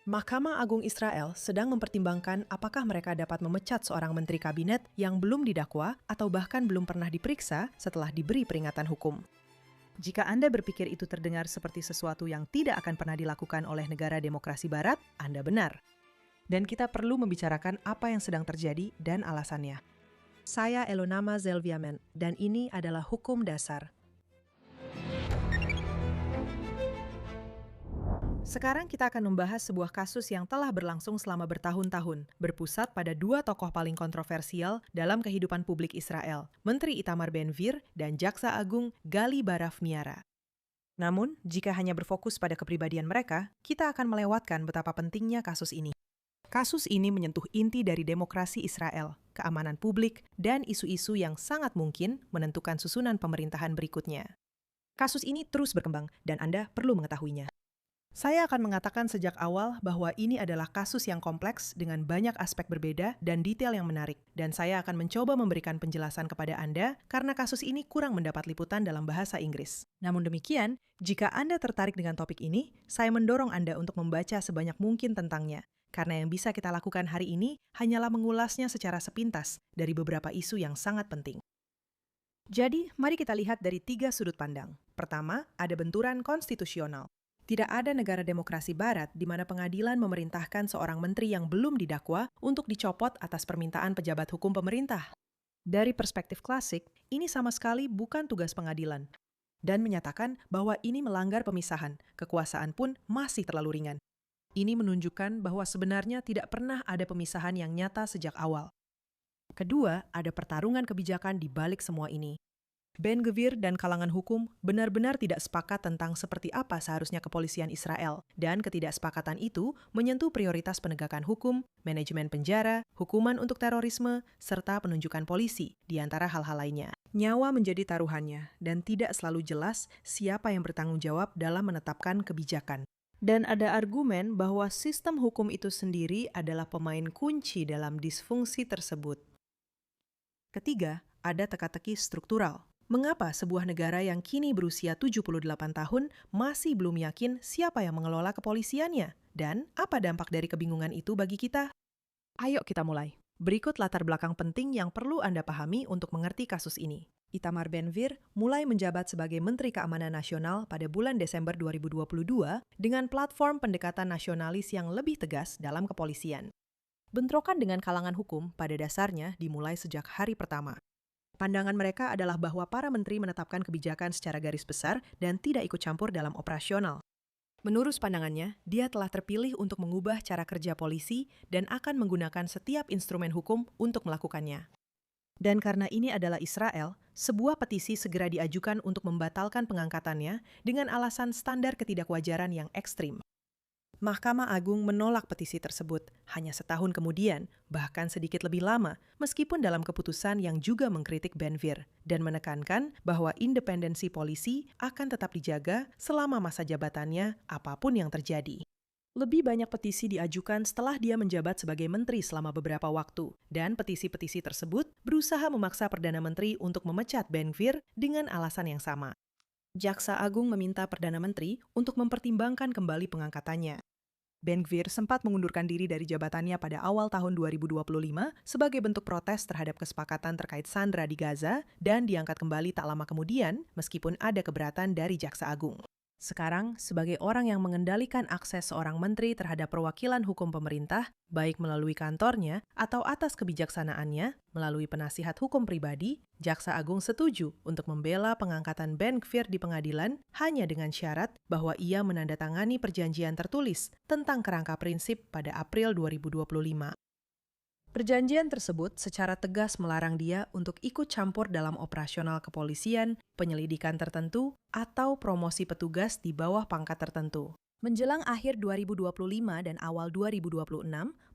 Mahkamah Agung Israel sedang mempertimbangkan apakah mereka dapat memecat seorang menteri kabinet yang belum didakwa atau bahkan belum pernah diperiksa setelah diberi peringatan hukum. Jika Anda berpikir itu terdengar seperti sesuatu yang tidak akan pernah dilakukan oleh negara demokrasi barat, Anda benar. Dan kita perlu membicarakan apa yang sedang terjadi dan alasannya. Saya Elonama Zelviamen, dan ini adalah Hukum Dasar. Sekarang kita akan membahas sebuah kasus yang telah berlangsung selama bertahun-tahun, berpusat pada dua tokoh paling kontroversial dalam kehidupan publik Israel, Menteri Itamar Ben-Gvir dan Jaksa Agung Gali Baraf Miara. Namun, jika hanya berfokus pada kepribadian mereka, kita akan melewatkan betapa pentingnya kasus ini. Kasus ini menyentuh inti dari demokrasi Israel, keamanan publik, dan isu-isu yang sangat mungkin menentukan susunan pemerintahan berikutnya. Kasus ini terus berkembang, dan Anda perlu mengetahuinya. Saya akan mengatakan sejak awal bahwa ini adalah kasus yang kompleks dengan banyak aspek berbeda dan detail yang menarik, dan saya akan mencoba memberikan penjelasan kepada Anda karena kasus ini kurang mendapat liputan dalam bahasa Inggris. Namun demikian, jika Anda tertarik dengan topik ini, saya mendorong Anda untuk membaca sebanyak mungkin tentangnya, karena yang bisa kita lakukan hari ini hanyalah mengulasnya secara sepintas dari beberapa isu yang sangat penting. Jadi, mari kita lihat dari 3 sudut pandang. Pertama, ada benturan konstitusional. Tidak ada negara demokrasi barat di mana pengadilan memerintahkan seorang menteri yang belum didakwa untuk dicopot atas permintaan pejabat hukum pemerintah. Dari perspektif klasik, ini sama sekali bukan tugas pengadilan. Dan menyatakan bahwa ini melanggar pemisahan, kekuasaan pun masih terlalu ringan. Ini menunjukkan bahwa sebenarnya tidak pernah ada pemisahan yang nyata sejak awal. Kedua, ada pertarungan kebijakan di balik semua ini. Ben-Gvir dan kalangan hukum benar-benar tidak sepakat tentang seperti apa seharusnya kepolisian Israel, dan ketidaksepakatan itu menyentuh prioritas penegakan hukum, manajemen penjara, hukuman untuk terorisme, serta penunjukan polisi, di antara hal-hal lainnya. Nyawa menjadi taruhannya, dan tidak selalu jelas siapa yang bertanggung jawab dalam menetapkan kebijakan. Dan ada argumen bahwa sistem hukum itu sendiri adalah pemain kunci dalam disfungsi tersebut. Ketiga, ada teka-teki struktural. Mengapa sebuah negara yang kini berusia 78 tahun masih belum yakin siapa yang mengelola kepolisiannya? Dan apa dampak dari kebingungan itu bagi kita? Ayo kita mulai. Berikut latar belakang penting yang perlu Anda pahami untuk mengerti kasus ini. Itamar Ben-Gvir mulai menjabat sebagai Menteri Keamanan Nasional pada bulan Desember 2022 dengan platform pendekatan nasionalis yang lebih tegas dalam kepolisian. Bentrokan dengan kalangan hukum pada dasarnya dimulai sejak hari pertama. Pandangan mereka adalah bahwa para menteri menetapkan kebijakan secara garis besar dan tidak ikut campur dalam operasional. Menurut pandangannya, dia telah terpilih untuk mengubah cara kerja polisi dan akan menggunakan setiap instrumen hukum untuk melakukannya. Dan karena ini adalah Israel, sebuah petisi segera diajukan untuk membatalkan pengangkatannya dengan alasan standar ketidakwajaran yang ekstrim. Mahkamah Agung menolak petisi tersebut hanya setahun kemudian, bahkan sedikit lebih lama, meskipun dalam keputusan yang juga mengkritik Ben-Gvir dan menekankan bahwa independensi polisi akan tetap dijaga selama masa jabatannya apapun yang terjadi. Lebih banyak petisi diajukan setelah dia menjabat sebagai menteri selama beberapa waktu, dan petisi-petisi tersebut berusaha memaksa Perdana Menteri untuk memecat Ben-Gvir dengan alasan yang sama. Jaksa Agung meminta Perdana Menteri untuk mempertimbangkan kembali pengangkatannya. Ben-Gvir sempat mengundurkan diri dari jabatannya pada awal tahun 2025 sebagai bentuk protes terhadap kesepakatan terkait Sandra di Gaza dan diangkat kembali tak lama kemudian meskipun ada keberatan dari Jaksa Agung. Sekarang, sebagai orang yang mengendalikan akses seorang menteri terhadap perwakilan hukum pemerintah, baik melalui kantornya atau atas kebijaksanaannya, melalui penasihat hukum pribadi, Jaksa Agung setuju untuk membela pengangkatan Ben-Gvir di pengadilan hanya dengan syarat bahwa ia menandatangani perjanjian tertulis tentang kerangka prinsip pada April 2025. Perjanjian tersebut secara tegas melarang dia untuk ikut campur dalam operasional kepolisian, penyelidikan tertentu, atau promosi petugas di bawah pangkat tertentu. Menjelang akhir 2025 dan awal 2026,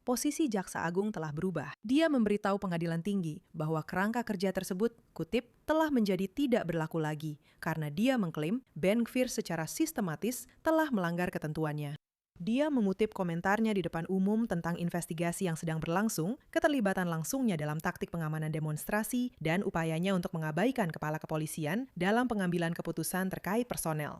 posisi Jaksa Agung telah berubah. Dia memberitahu Pengadilan Tinggi bahwa kerangka kerja tersebut, kutip, telah menjadi tidak berlaku lagi karena dia mengklaim Ben-Gvir secara sistematis telah melanggar ketentuannya. Dia mengutip komentarnya di depan umum tentang investigasi yang sedang berlangsung, keterlibatan langsungnya dalam taktik pengamanan demonstrasi, dan upayanya untuk mengabaikan kepala kepolisian dalam pengambilan keputusan terkait personel.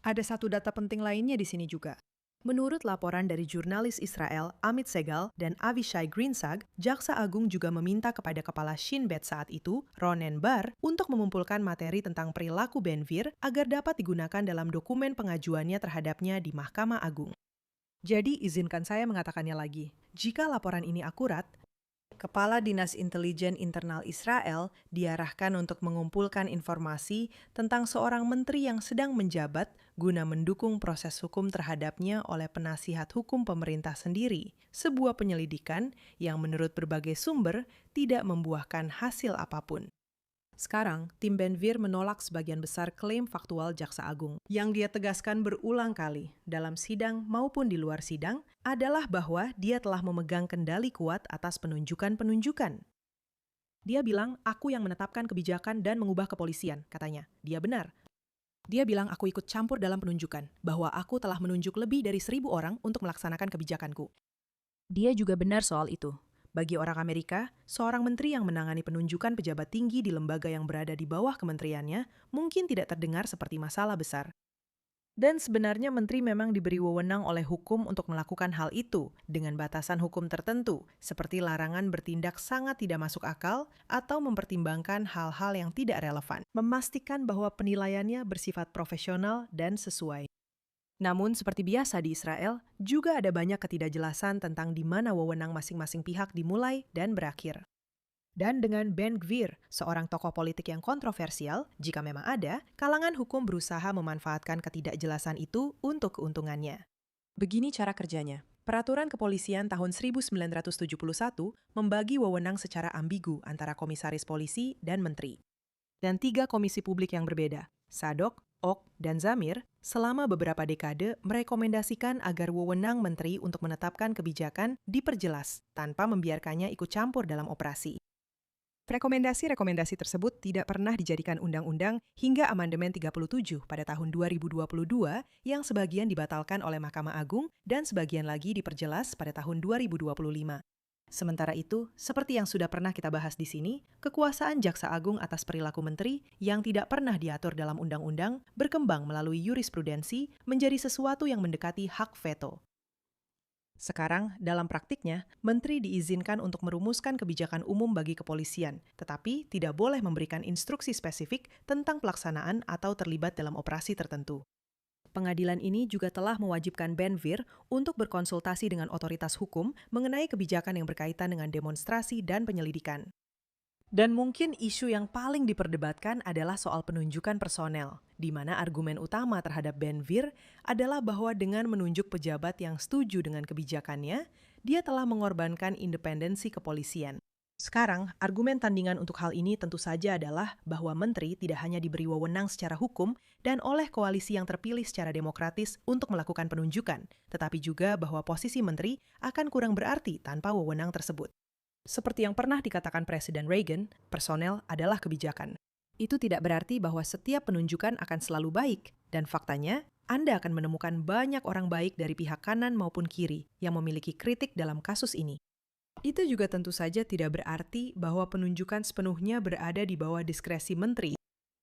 Ada satu data penting lainnya di sini juga. Menurut laporan dari jurnalis Israel Amit Segal dan Avishai Greensag, Jaksa Agung juga meminta kepada Kepala Shin Bet saat itu, Ronen Bar, untuk mengumpulkan materi tentang perilaku Ben Gvir agar dapat digunakan dalam dokumen pengajuannya terhadapnya di Mahkamah Agung. Jadi, izinkan saya mengatakannya lagi. Jika laporan ini akurat, Kepala Dinas Intelijen Internal Israel diarahkan untuk mengumpulkan informasi tentang seorang menteri yang sedang menjabat guna mendukung proses hukum terhadapnya oleh penasihat hukum pemerintah sendiri, sebuah penyelidikan yang menurut berbagai sumber tidak membuahkan hasil apapun. Sekarang, tim Ben Gvir menolak sebagian besar klaim faktual Jaksa Agung. Yang dia tegaskan berulang kali, dalam sidang maupun di luar sidang, adalah bahwa dia telah memegang kendali kuat atas penunjukan-penunjukan. Dia bilang, aku yang menetapkan kebijakan dan mengubah kepolisian, katanya. Dia benar. Dia bilang aku ikut campur dalam penunjukan, bahwa aku telah menunjuk lebih dari 1.000 orang untuk melaksanakan kebijakanku. Dia juga benar soal itu. Bagi orang Amerika, seorang menteri yang menangani penunjukan pejabat tinggi di lembaga yang berada di bawah kementeriannya mungkin tidak terdengar seperti masalah besar. Dan sebenarnya menteri memang diberi wewenang oleh hukum untuk melakukan hal itu dengan batasan hukum tertentu, seperti larangan bertindak sangat tidak masuk akal atau mempertimbangkan hal-hal yang tidak relevan, memastikan bahwa penilaiannya bersifat profesional dan sesuai. Namun, seperti biasa di Israel, juga ada banyak ketidakjelasan tentang di mana wewenang masing-masing pihak dimulai dan berakhir. Dan dengan Ben Gvir, seorang tokoh politik yang kontroversial, jika memang ada, kalangan hukum berusaha memanfaatkan ketidakjelasan itu untuk keuntungannya. Begini cara kerjanya. Peraturan Kepolisian tahun 1971 membagi wewenang secara ambigu antara komisaris polisi dan menteri. Dan 3 komisi publik yang berbeda, Sadok, Ok, dan Zamir, selama beberapa dekade merekomendasikan agar wewenang menteri untuk menetapkan kebijakan diperjelas tanpa membiarkannya ikut campur dalam operasi. Rekomendasi-rekomendasi tersebut tidak pernah dijadikan undang-undang hingga amandemen 37 pada tahun 2022 yang sebagian dibatalkan oleh Mahkamah Agung dan sebagian lagi diperjelas pada tahun 2025. Sementara itu, seperti yang sudah pernah kita bahas di sini, kekuasaan Jaksa Agung atas perilaku menteri yang tidak pernah diatur dalam undang-undang berkembang melalui jurisprudensi menjadi sesuatu yang mendekati hak veto. Sekarang, dalam praktiknya, menteri diizinkan untuk merumuskan kebijakan umum bagi kepolisian, tetapi tidak boleh memberikan instruksi spesifik tentang pelaksanaan atau terlibat dalam operasi tertentu. Pengadilan ini juga telah mewajibkan Ben Gvir untuk berkonsultasi dengan otoritas hukum mengenai kebijakan yang berkaitan dengan demonstrasi dan penyelidikan. Dan mungkin isu yang paling diperdebatkan adalah soal penunjukan personel, di mana argumen utama terhadap Ben Gvir adalah bahwa dengan menunjuk pejabat yang setuju dengan kebijakannya, dia telah mengorbankan independensi kepolisian. Sekarang, argumen tandingan untuk hal ini tentu saja adalah bahwa menteri tidak hanya diberi wewenang secara hukum dan oleh koalisi yang terpilih secara demokratis untuk melakukan penunjukan, tetapi juga bahwa posisi menteri akan kurang berarti tanpa wewenang tersebut. Seperti yang pernah dikatakan Presiden Reagan, personel adalah kebijakan. Itu tidak berarti bahwa setiap penunjukan akan selalu baik, dan faktanya, Anda akan menemukan banyak orang baik dari pihak kanan maupun kiri yang memiliki kritik dalam kasus ini. Itu juga tentu saja tidak berarti bahwa penunjukan sepenuhnya berada di bawah diskresi menteri.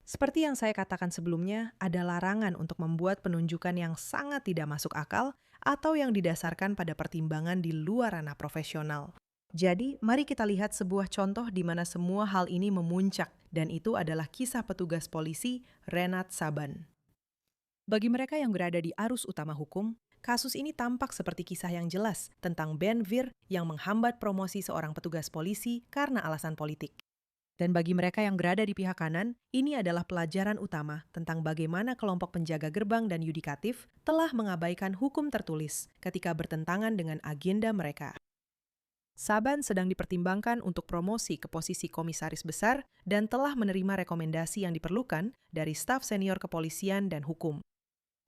Seperti yang saya katakan sebelumnya, ada larangan untuk membuat penunjukan yang sangat tidak masuk akal atau yang didasarkan pada pertimbangan di luar ranah profesional. Jadi, mari kita lihat sebuah contoh di mana semua hal ini memuncak, dan itu adalah kisah petugas polisi Renat Saban. Bagi mereka yang berada di arus utama hukum, kasus ini tampak seperti kisah yang jelas tentang Ben Gvir yang menghambat promosi seorang petugas polisi karena alasan politik. Dan bagi mereka yang berada di pihak kanan, ini adalah pelajaran utama tentang bagaimana kelompok penjaga gerbang dan yudikatif telah mengabaikan hukum tertulis ketika bertentangan dengan agenda mereka. Saban sedang dipertimbangkan untuk promosi ke posisi komisaris besar dan telah menerima rekomendasi yang diperlukan dari staf senior kepolisian dan hukum.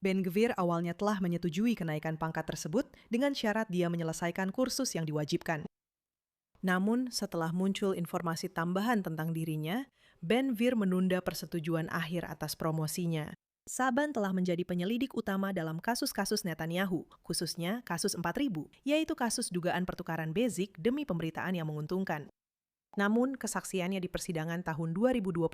Ben Gvir awalnya telah menyetujui kenaikan pangkat tersebut dengan syarat dia menyelesaikan kursus yang diwajibkan. Namun, setelah muncul informasi tambahan tentang dirinya, Ben Gvir menunda persetujuan akhir atas promosinya. Saban telah menjadi penyelidik utama dalam kasus-kasus Netanyahu, khususnya kasus 4000, yaitu kasus dugaan pertukaran basic demi pemberitaan yang menguntungkan. Namun, kesaksiannya di persidangan tahun 2025,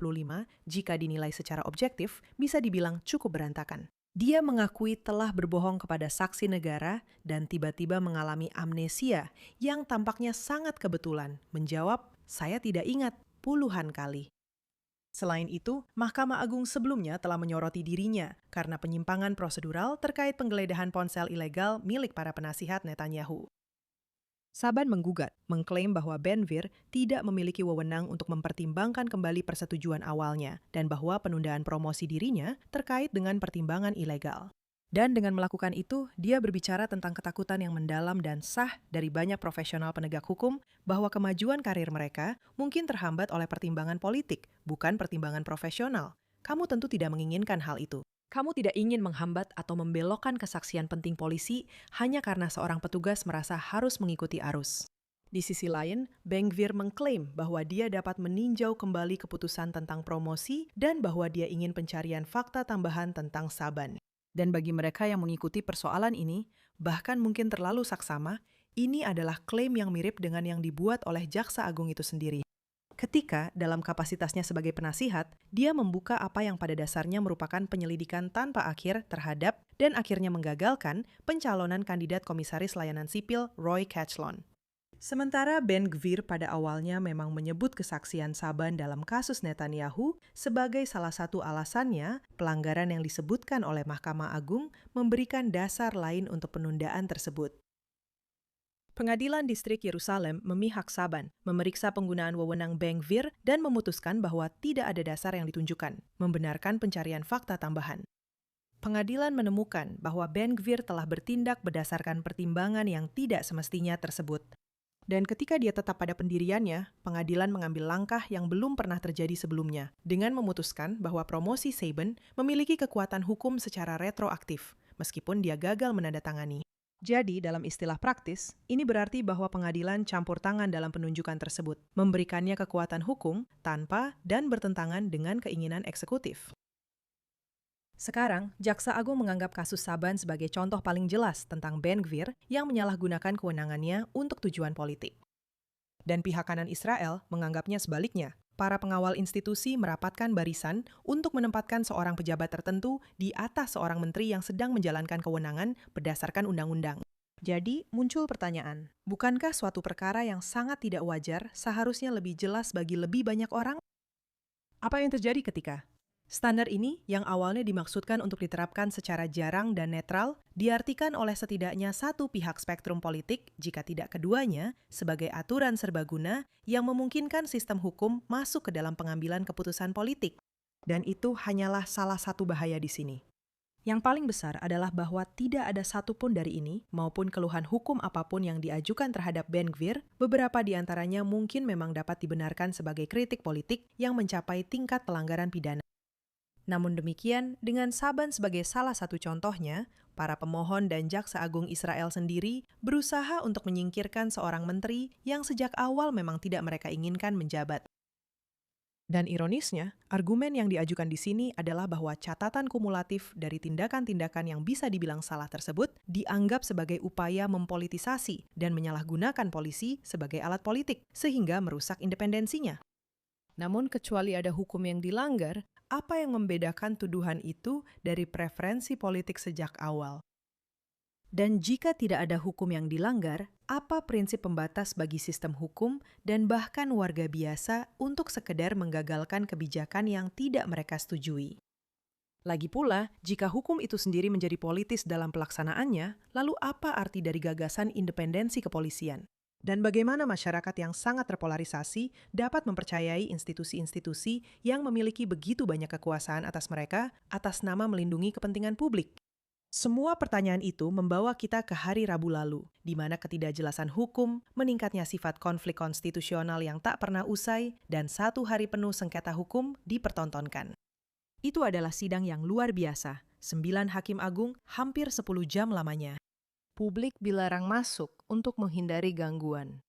jika dinilai secara objektif, bisa dibilang cukup berantakan. Dia mengakui telah berbohong kepada saksi negara dan tiba-tiba mengalami amnesia yang tampaknya sangat kebetulan. Menjawab, "Saya tidak ingat," puluhan kali. Selain itu, Mahkamah Agung sebelumnya telah menyoroti dirinya karena penyimpangan prosedural terkait penggeledahan ponsel ilegal milik para penasihat Netanyahu. Saban menggugat, mengklaim bahwa Ben Gvir tidak memiliki wewenang untuk mempertimbangkan kembali persetujuan awalnya dan bahwa penundaan promosi dirinya terkait dengan pertimbangan ilegal. Dan dengan melakukan itu, dia berbicara tentang ketakutan yang mendalam dan sah dari banyak profesional penegak hukum bahwa kemajuan karir mereka mungkin terhambat oleh pertimbangan politik, bukan pertimbangan profesional. Kamu tentu tidak menginginkan hal itu. Kamu tidak ingin menghambat atau membelokkan kesaksian penting polisi hanya karena seorang petugas merasa harus mengikuti arus. Di sisi lain, Ben Gvir mengklaim bahwa dia dapat meninjau kembali keputusan tentang promosi dan bahwa dia ingin pencarian fakta tambahan tentang Saban. Dan bagi mereka yang mengikuti persoalan ini, bahkan mungkin terlalu saksama, ini adalah klaim yang mirip dengan yang dibuat oleh Jaksa Agung itu sendiri. Ketika, dalam kapasitasnya sebagai penasihat, dia membuka apa yang pada dasarnya merupakan penyelidikan tanpa akhir terhadap dan akhirnya menggagalkan pencalonan kandidat komisaris layanan sipil Roy Kachlon. Sementara Ben Gvir pada awalnya memang menyebut kesaksian Saban dalam kasus Netanyahu sebagai salah satu alasannya pelanggaran yang disebutkan oleh Mahkamah Agung memberikan dasar lain untuk penundaan tersebut. Pengadilan Distrik Yerusalem memihak Saban, memeriksa penggunaan wewenang Ben Gvir dan memutuskan bahwa tidak ada dasar yang ditunjukkan, membenarkan pencarian fakta tambahan. Pengadilan menemukan bahwa Ben Gvir telah bertindak berdasarkan pertimbangan yang tidak semestinya tersebut. Dan ketika dia tetap pada pendiriannya, pengadilan mengambil langkah yang belum pernah terjadi sebelumnya, dengan memutuskan bahwa promosi Saban memiliki kekuatan hukum secara retroaktif, meskipun dia gagal menandatangani. Jadi, dalam istilah praktis, ini berarti bahwa pengadilan campur tangan dalam penunjukan tersebut, memberikannya kekuatan hukum tanpa dan bertentangan dengan keinginan eksekutif. Sekarang, Jaksa Agung menganggap kasus Saban sebagai contoh paling jelas tentang Ben Gvir yang menyalahgunakan kewenangannya untuk tujuan politik. Dan pihak kanan Israel menganggapnya sebaliknya. Para pengawal institusi merapatkan barisan untuk menempatkan seorang pejabat tertentu di atas seorang menteri yang sedang menjalankan kewenangan berdasarkan undang-undang. Jadi, muncul pertanyaan, bukankah suatu perkara yang sangat tidak wajar seharusnya lebih jelas bagi lebih banyak orang? Apa yang terjadi ketika standar ini, yang awalnya dimaksudkan untuk diterapkan secara jarang dan netral, diartikan oleh setidaknya satu pihak spektrum politik, jika tidak keduanya, sebagai aturan serbaguna yang memungkinkan sistem hukum masuk ke dalam pengambilan keputusan politik. Dan itu hanyalah salah satu bahaya di sini. Yang paling besar adalah bahwa tidak ada satupun dari ini, maupun keluhan hukum apapun yang diajukan terhadap Ben Gvir, beberapa di antaranya mungkin memang dapat dibenarkan sebagai kritik politik yang mencapai tingkat pelanggaran pidana. Namun demikian, dengan Saban sebagai salah satu contohnya, para pemohon dan Jaksa Agung Israel sendiri berusaha untuk menyingkirkan seorang menteri yang sejak awal memang tidak mereka inginkan menjabat. Dan ironisnya, argumen yang diajukan di sini adalah bahwa catatan kumulatif dari tindakan-tindakan yang bisa dibilang salah tersebut dianggap sebagai upaya mempolitisasi dan menyalahgunakan polisi sebagai alat politik, sehingga merusak independensinya. Namun kecuali ada hukum yang dilanggar, apa yang membedakan tuduhan itu dari preferensi politik sejak awal? Dan jika tidak ada hukum yang dilanggar, apa prinsip pembatas bagi sistem hukum dan bahkan warga biasa untuk sekedar menggagalkan kebijakan yang tidak mereka setujui? Lagi pula, jika hukum itu sendiri menjadi politis dalam pelaksanaannya, lalu apa arti dari gagasan independensi kepolisian? Dan bagaimana masyarakat yang sangat terpolarisasi dapat mempercayai institusi-institusi yang memiliki begitu banyak kekuasaan atas mereka atas nama melindungi kepentingan publik? Semua pertanyaan itu membawa kita ke hari Rabu lalu, di mana ketidakjelasan hukum, meningkatnya sifat konflik konstitusional yang tak pernah usai, dan satu hari penuh sengketa hukum dipertontonkan. Itu adalah sidang yang luar biasa. 9 hakim agung hampir 10 jam lamanya. Publik dilarang masuk untuk menghindari gangguan.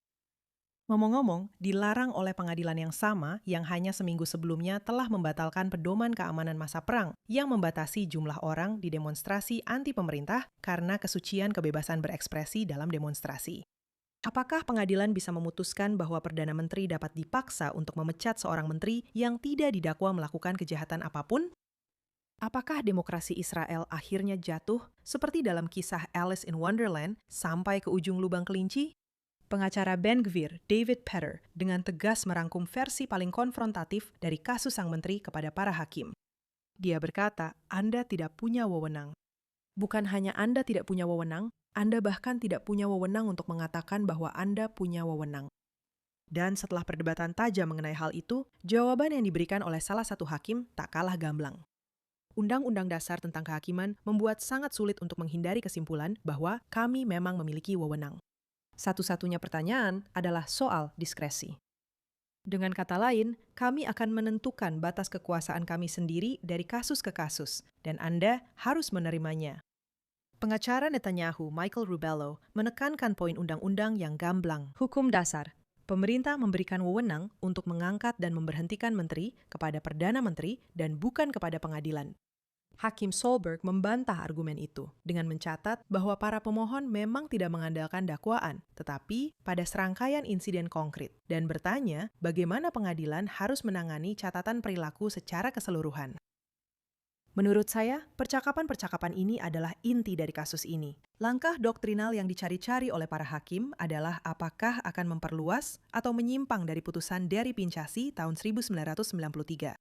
Ngomong-ngomong, dilarang oleh pengadilan yang sama yang hanya seminggu sebelumnya telah membatalkan pedoman keamanan masa perang yang membatasi jumlah orang di demonstrasi anti-pemerintah karena kesucian kebebasan berekspresi dalam demonstrasi. Apakah pengadilan bisa memutuskan bahwa Perdana Menteri dapat dipaksa untuk memecat seorang menteri yang tidak didakwa melakukan kejahatan apapun? Apakah demokrasi Israel akhirnya jatuh seperti dalam kisah Alice in Wonderland sampai ke ujung lubang kelinci? Pengacara Ben Gvir, David Petter, dengan tegas merangkum versi paling konfrontatif dari kasus sang menteri kepada para hakim. Dia berkata, Anda tidak punya wewenang. Bukan hanya Anda tidak punya wewenang, Anda bahkan tidak punya wewenang untuk mengatakan bahwa Anda punya wewenang. Dan setelah perdebatan tajam mengenai hal itu, jawaban yang diberikan oleh salah satu hakim tak kalah gamblang. Undang-Undang Dasar tentang Kehakiman membuat sangat sulit untuk menghindari kesimpulan bahwa kami memang memiliki wewenang. Satu-satunya pertanyaan adalah soal diskresi. Dengan kata lain, kami akan menentukan batas kekuasaan kami sendiri dari kasus ke kasus, dan Anda harus menerimanya. Pengacara Netanyahu, Michael Rubello, menekankan poin undang-undang yang gamblang, hukum dasar. Pemerintah memberikan wewenang untuk mengangkat dan memberhentikan menteri kepada Perdana Menteri dan bukan kepada pengadilan. Hakim Solberg membantah argumen itu dengan mencatat bahwa para pemohon memang tidak mengandalkan dakwaan, tetapi pada serangkaian insiden konkret, dan bertanya bagaimana pengadilan harus menangani catatan perilaku secara keseluruhan. Menurut saya, percakapan-percakapan ini adalah inti dari kasus ini. Langkah doktrinal yang dicari-cari oleh para hakim adalah apakah akan memperluas atau menyimpang dari putusan Deri Pinchasi tahun 1993.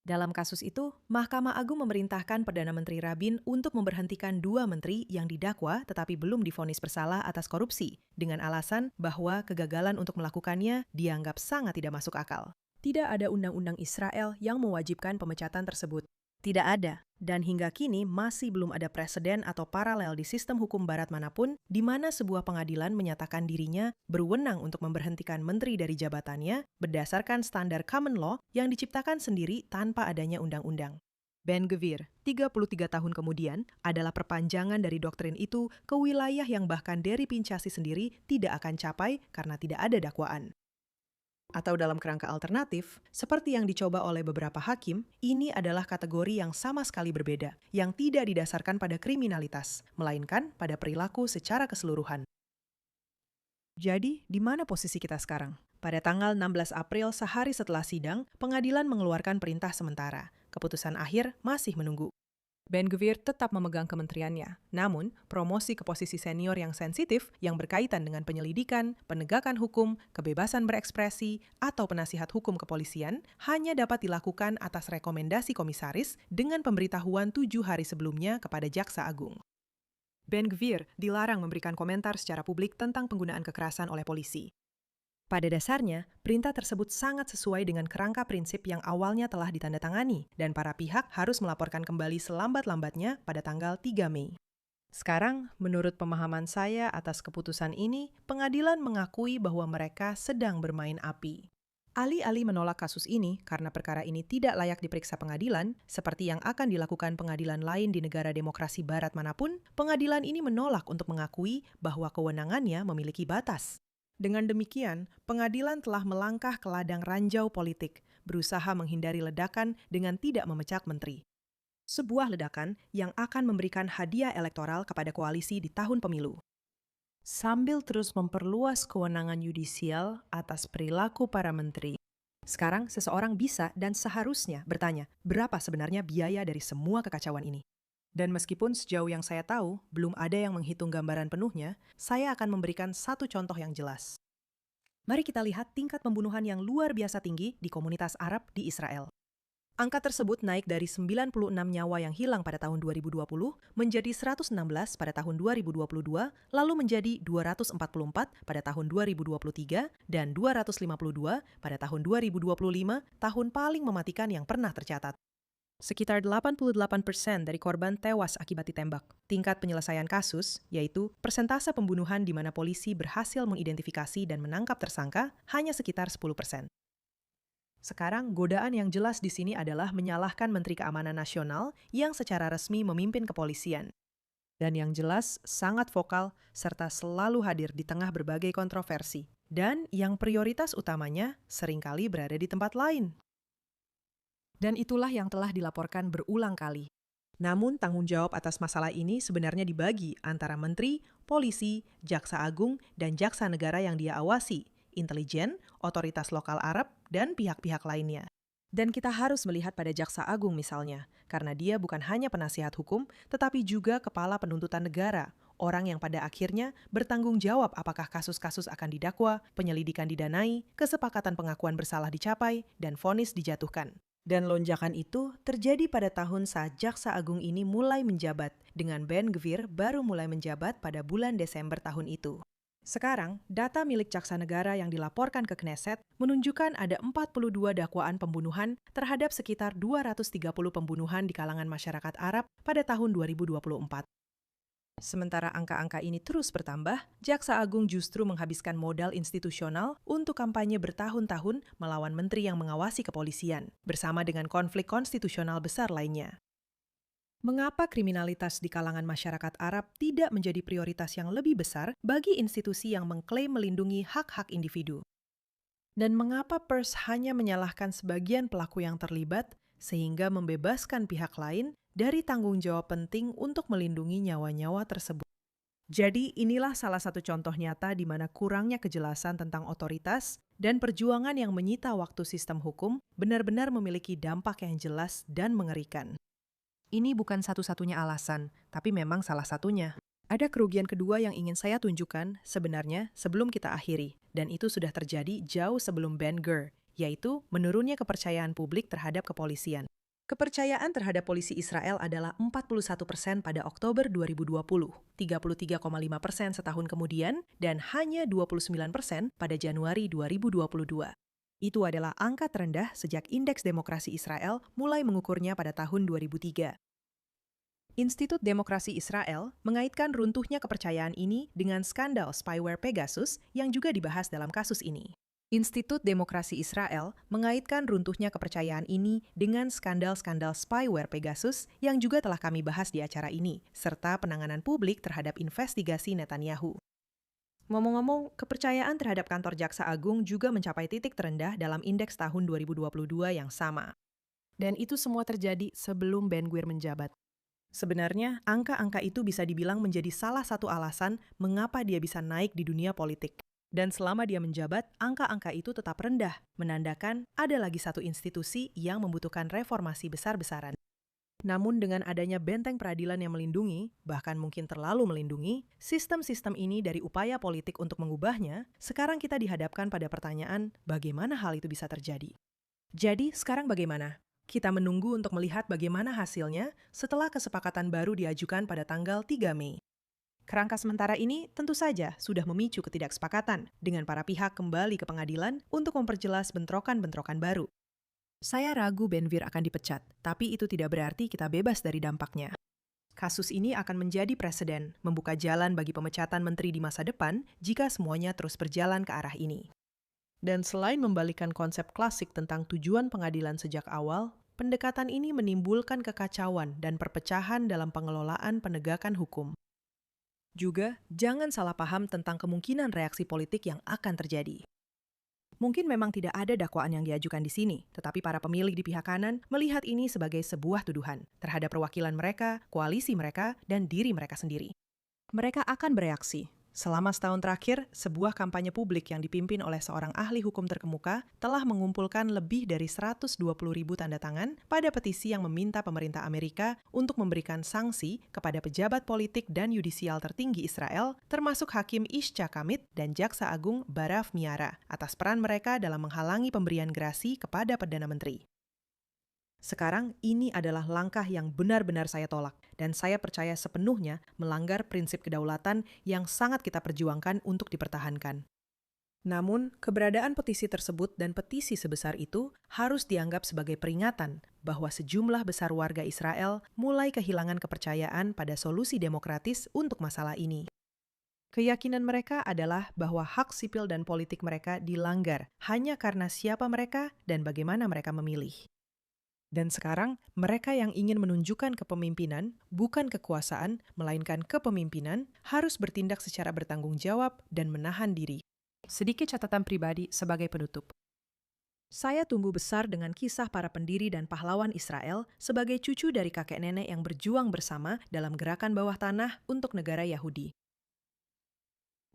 Dalam kasus itu, Mahkamah Agung memerintahkan Perdana Menteri Rabin untuk memberhentikan 2 menteri yang didakwa tetapi belum divonis bersalah atas korupsi, dengan alasan bahwa kegagalan untuk melakukannya dianggap sangat tidak masuk akal. Tidak ada undang-undang Israel yang mewajibkan pemecatan tersebut. Tidak ada, dan hingga kini masih belum ada preseden atau paralel di sistem hukum barat manapun di mana sebuah pengadilan menyatakan dirinya berwenang untuk memberhentikan menteri dari jabatannya berdasarkan standar common law yang diciptakan sendiri tanpa adanya undang-undang. Ben Gvir, 33 tahun kemudian, adalah perpanjangan dari doktrin itu ke wilayah yang bahkan Deri Pinchasi sendiri tidak akan capai karena tidak ada dakwaan. Atau dalam kerangka alternatif, seperti yang dicoba oleh beberapa hakim, ini adalah kategori yang sama sekali berbeda, yang tidak didasarkan pada kriminalitas, melainkan pada perilaku secara keseluruhan. Jadi, di mana posisi kita sekarang? Pada tanggal 16 April, sehari setelah sidang, pengadilan mengeluarkan perintah sementara. Keputusan akhir masih menunggu. Ben Gvir tetap memegang kementeriannya. Namun, promosi ke posisi senior yang sensitif yang berkaitan dengan penyelidikan, penegakan hukum, kebebasan berekspresi, atau penasihat hukum kepolisian hanya dapat dilakukan atas rekomendasi komisaris dengan pemberitahuan 7 hari sebelumnya kepada Jaksa Agung. Ben Gvir dilarang memberikan komentar secara publik tentang penggunaan kekerasan oleh polisi. Pada dasarnya, perintah tersebut sangat sesuai dengan kerangka prinsip yang awalnya telah ditandatangani, dan para pihak harus melaporkan kembali selambat-lambatnya pada tanggal 3 Mei. Sekarang, menurut pemahaman saya atas keputusan ini, pengadilan mengakui bahwa mereka sedang bermain api. Alih-alih menolak kasus ini karena perkara ini tidak layak diperiksa pengadilan, seperti yang akan dilakukan pengadilan lain di negara demokrasi barat manapun, pengadilan ini menolak untuk mengakui bahwa kewenangannya memiliki batas. Dengan demikian, pengadilan telah melangkah ke ladang ranjau politik, berusaha menghindari ledakan dengan tidak memecat menteri. Sebuah ledakan yang akan memberikan hadiah elektoral kepada koalisi di tahun pemilu. Sambil terus memperluas kewenangan yudisial atas perilaku para menteri, sekarang seseorang bisa dan seharusnya bertanya, berapa sebenarnya biaya dari semua kekacauan ini? Dan meskipun sejauh yang saya tahu, belum ada yang menghitung gambaran penuhnya, saya akan memberikan satu contoh yang jelas. Mari kita lihat tingkat pembunuhan yang luar biasa tinggi di komunitas Arab di Israel. Angka tersebut naik dari 96 nyawa yang hilang pada tahun 2020 menjadi 116 pada tahun 2022, lalu menjadi 244 pada tahun 2023, dan 252 pada tahun 2025, tahun paling mematikan yang pernah tercatat. Sekitar 88% dari korban tewas akibat ditembak. Tingkat penyelesaian kasus, yaitu persentase pembunuhan di mana polisi berhasil mengidentifikasi dan menangkap tersangka, hanya sekitar 10%. Sekarang, godaan yang jelas di sini adalah menyalahkan Menteri Keamanan Nasional yang secara resmi memimpin kepolisian. Dan yang jelas, sangat vokal serta selalu hadir di tengah berbagai kontroversi. Dan yang prioritas utamanya seringkali berada di tempat lain. Dan itulah yang telah dilaporkan berulang kali. Namun tanggung jawab atas masalah ini sebenarnya dibagi antara menteri, polisi, jaksa agung, dan jaksa negara yang dia awasi, intelijen, otoritas lokal Arab, dan pihak-pihak lainnya. Dan kita harus melihat pada Jaksa Agung misalnya, karena dia bukan hanya penasihat hukum, tetapi juga kepala penuntutan negara, orang yang pada akhirnya bertanggung jawab apakah kasus-kasus akan didakwa, penyelidikan didanai, kesepakatan pengakuan bersalah dicapai, dan vonis dijatuhkan. Dan lonjakan itu terjadi pada tahun saat Jaksa Agung ini mulai menjabat, dengan Ben Gvir baru mulai menjabat pada bulan Desember tahun itu. Sekarang, data milik Jaksa Negara yang dilaporkan ke Knesset menunjukkan ada 42 dakwaan pembunuhan terhadap sekitar 230 pembunuhan di kalangan masyarakat Arab pada tahun 2024. Sementara angka-angka ini terus bertambah, Jaksa Agung justru menghabiskan modal institusional untuk kampanye bertahun-tahun melawan menteri yang mengawasi kepolisian, bersama dengan konflik konstitusional besar lainnya. Mengapa kriminalitas di kalangan masyarakat Arab tidak menjadi prioritas yang lebih besar bagi institusi yang mengklaim melindungi hak-hak individu? Dan mengapa Pers hanya menyalahkan sebagian pelaku yang terlibat sehingga membebaskan pihak lain dari tanggung jawab penting untuk melindungi nyawa-nyawa tersebut? Jadi inilah salah satu contoh nyata di mana kurangnya kejelasan tentang otoritas dan perjuangan yang menyita waktu sistem hukum benar-benar memiliki dampak yang jelas dan mengerikan. Ini bukan satu-satunya alasan, tapi memang salah satunya. Ada kerugian kedua yang ingin saya tunjukkan sebenarnya sebelum kita akhiri, dan itu sudah terjadi jauh sebelum Ben Gvir, yaitu menurunnya kepercayaan publik terhadap kepolisian. Kepercayaan terhadap polisi Israel adalah 41% pada Oktober 2020, 33,5% setahun kemudian, dan hanya 29% pada Januari 2022. Itu adalah angka terendah sejak Indeks Demokrasi Israel mulai mengukurnya pada tahun 2003. Institut Demokrasi Israel mengaitkan runtuhnya kepercayaan ini dengan skandal spyware Pegasus yang juga dibahas dalam kasus ini. Institut Demokrasi Israel mengaitkan runtuhnya kepercayaan ini dengan skandal-skandal spyware Pegasus yang juga telah kami bahas di acara ini, serta penanganan publik terhadap investigasi Netanyahu. Ngomong-ngomong, kepercayaan terhadap kantor Jaksa Agung juga mencapai titik terendah dalam indeks tahun 2022 yang sama. Dan itu semua terjadi sebelum Ben Gvir menjabat. Sebenarnya, angka-angka itu bisa dibilang menjadi salah satu alasan mengapa dia bisa naik di dunia politik. Dan selama dia menjabat, angka-angka itu tetap rendah, menandakan ada lagi satu institusi yang membutuhkan reformasi besar-besaran. Namun dengan adanya benteng peradilan yang melindungi, bahkan mungkin terlalu melindungi, sistem-sistem ini dari upaya politik untuk mengubahnya, sekarang kita dihadapkan pada pertanyaan bagaimana hal itu bisa terjadi. Jadi, sekarang bagaimana? Kita menunggu untuk melihat bagaimana hasilnya setelah kesepakatan baru diajukan pada tanggal 3 Mei. Kerangka sementara ini tentu saja sudah memicu ketidaksepakatan dengan para pihak kembali ke pengadilan untuk memperjelas bentrokan-bentrokan baru. Saya ragu Ben Gvir akan dipecat, tapi itu tidak berarti kita bebas dari dampaknya. Kasus ini akan menjadi preseden, membuka jalan bagi pemecatan menteri di masa depan jika semuanya terus berjalan ke arah ini. Dan selain membalikan konsep klasik tentang tujuan pengadilan sejak awal, pendekatan ini menimbulkan kekacauan dan perpecahan dalam pengelolaan penegakan hukum. Juga, jangan salah paham tentang kemungkinan reaksi politik yang akan terjadi. Mungkin memang tidak ada dakwaan yang diajukan di sini, tetapi para pemilih di pihak kanan melihat ini sebagai sebuah tuduhan terhadap perwakilan mereka, koalisi mereka, dan diri mereka sendiri. Mereka akan bereaksi. Selama setahun terakhir, sebuah kampanye publik yang dipimpin oleh seorang ahli hukum terkemuka telah mengumpulkan lebih dari 120.000 tanda tangan pada petisi yang meminta pemerintah Amerika untuk memberikan sanksi kepada pejabat politik dan yudisial tertinggi Israel, termasuk Hakim Ishcha Kamit dan Jaksa Agung Barav Miara, atas peran mereka dalam menghalangi pemberian gerasi kepada Perdana Menteri. Sekarang, ini adalah langkah yang benar-benar saya tolak, dan saya percaya sepenuhnya melanggar prinsip kedaulatan yang sangat kita perjuangkan untuk dipertahankan. Namun, keberadaan petisi tersebut dan petisi sebesar itu harus dianggap sebagai peringatan bahwa sejumlah besar warga Israel mulai kehilangan kepercayaan pada solusi demokratis untuk masalah ini. Keyakinan mereka adalah bahwa hak sipil dan politik mereka dilanggar hanya karena siapa mereka dan bagaimana mereka memilih. Dan sekarang, mereka yang ingin menunjukkan kepemimpinan, bukan kekuasaan, melainkan kepemimpinan, harus bertindak secara bertanggung jawab dan menahan diri. Sedikit catatan pribadi sebagai penutup. Saya tumbuh besar dengan kisah para pendiri dan pahlawan Israel sebagai cucu dari kakek nenek yang berjuang bersama dalam gerakan bawah tanah untuk negara Yahudi.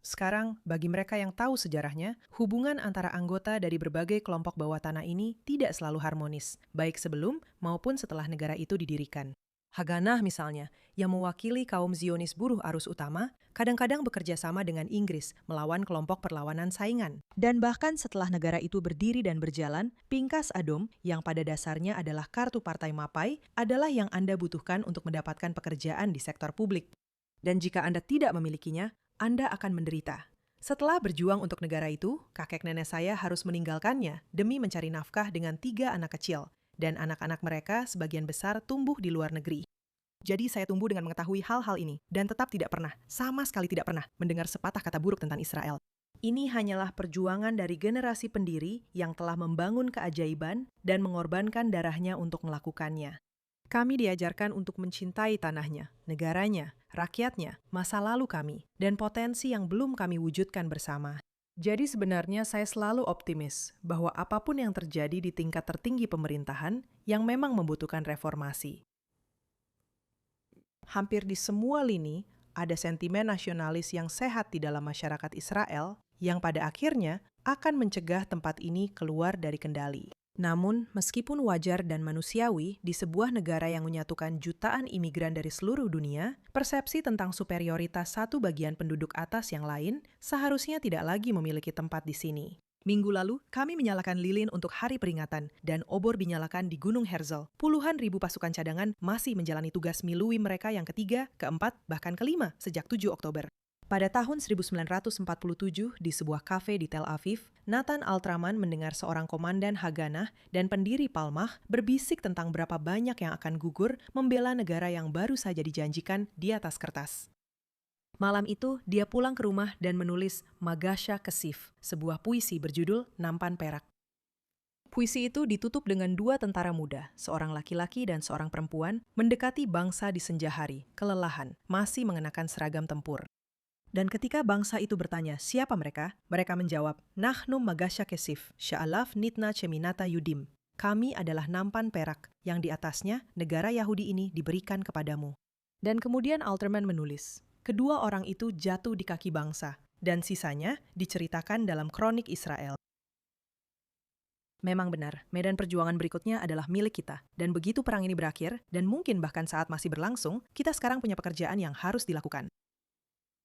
Sekarang, bagi mereka yang tahu sejarahnya, hubungan antara anggota dari berbagai kelompok bawah tanah ini tidak selalu harmonis, baik sebelum maupun setelah negara itu didirikan. Haganah misalnya, yang mewakili kaum Zionis buruh arus utama, kadang-kadang bekerja sama dengan Inggris melawan kelompok perlawanan saingan. Dan bahkan setelah negara itu berdiri dan berjalan, Pingkas Adom, yang pada dasarnya adalah kartu partai Mapai, adalah yang Anda butuhkan untuk mendapatkan pekerjaan di sektor publik. Dan jika Anda tidak memilikinya, Anda akan menderita. Setelah berjuang untuk negara itu, kakek nenek saya harus meninggalkannya demi mencari nafkah dengan 3 anak kecil, dan anak-anak mereka sebagian besar tumbuh di luar negeri. Jadi saya tumbuh dengan mengetahui hal-hal ini, dan tetap tidak pernah, sama sekali tidak pernah, mendengar sepatah kata buruk tentang Israel. Ini hanyalah perjuangan dari generasi pendiri yang telah membangun keajaiban dan mengorbankan darahnya untuk melakukannya. Kami diajarkan untuk mencintai tanahnya, negaranya, rakyatnya, masa lalu kami, dan potensi yang belum kami wujudkan bersama. Jadi sebenarnya saya selalu optimis bahwa apapun yang terjadi di tingkat tertinggi pemerintahan yang memang membutuhkan reformasi. Hampir di semua lini, ada sentimen nasionalis yang sehat di dalam masyarakat Israel yang pada akhirnya akan mencegah tempat ini keluar dari kendali. Namun, meskipun wajar dan manusiawi di sebuah negara yang menyatukan jutaan imigran dari seluruh dunia, persepsi tentang superioritas satu bagian penduduk atas yang lain seharusnya tidak lagi memiliki tempat di sini. Minggu lalu, kami menyalakan lilin untuk hari peringatan, dan obor dinyalakan di Gunung Herzl. Puluhan ribu pasukan cadangan masih menjalani tugas milui mereka yang ketiga, keempat, bahkan kelima sejak 7 Oktober. Pada tahun 1947, di sebuah kafe di Tel Aviv, Nathan Altraman mendengar seorang komandan Haganah dan pendiri Palmah berbisik tentang berapa banyak yang akan gugur membela negara yang baru saja dijanjikan di atas kertas. Malam itu, dia pulang ke rumah dan menulis Magasha Kesif, sebuah puisi berjudul Nampan Perak. Puisi itu ditutup dengan 2 tentara muda, seorang laki-laki dan seorang perempuan, mendekati bangsa di senja hari, kelelahan, masih mengenakan seragam tempur. Dan ketika bangsa itu bertanya siapa mereka, mereka menjawab, Nahnu Magasha Kesif, Sha'alaf Nitna Cheminata Yudim. Kami adalah nampan perak, yang di atasnya negara Yahudi ini diberikan kepadamu. Dan kemudian Alterman menulis, kedua orang itu jatuh di kaki bangsa, dan sisanya diceritakan dalam kronik Israel. Memang benar, medan perjuangan berikutnya adalah milik kita. Dan begitu perang ini berakhir, dan mungkin bahkan saat masih berlangsung, kita sekarang punya pekerjaan yang harus dilakukan.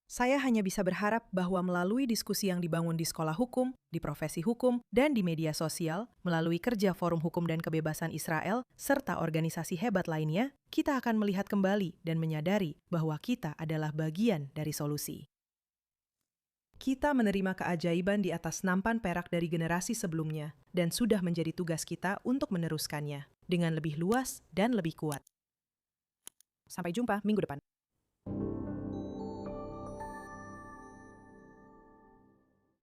Saya hanya bisa berharap bahwa melalui diskusi yang dibangun di sekolah hukum, di profesi hukum, dan di media sosial, melalui kerja Forum Hukum dan Kebebasan Israel, serta organisasi hebat lainnya, kita akan melihat kembali dan menyadari bahwa kita adalah bagian dari solusi. Kita menerima keajaiban di atas nampan perak dari generasi sebelumnya, dan sudah menjadi tugas kita untuk meneruskannya, dengan lebih luas dan lebih kuat. Sampai jumpa minggu depan.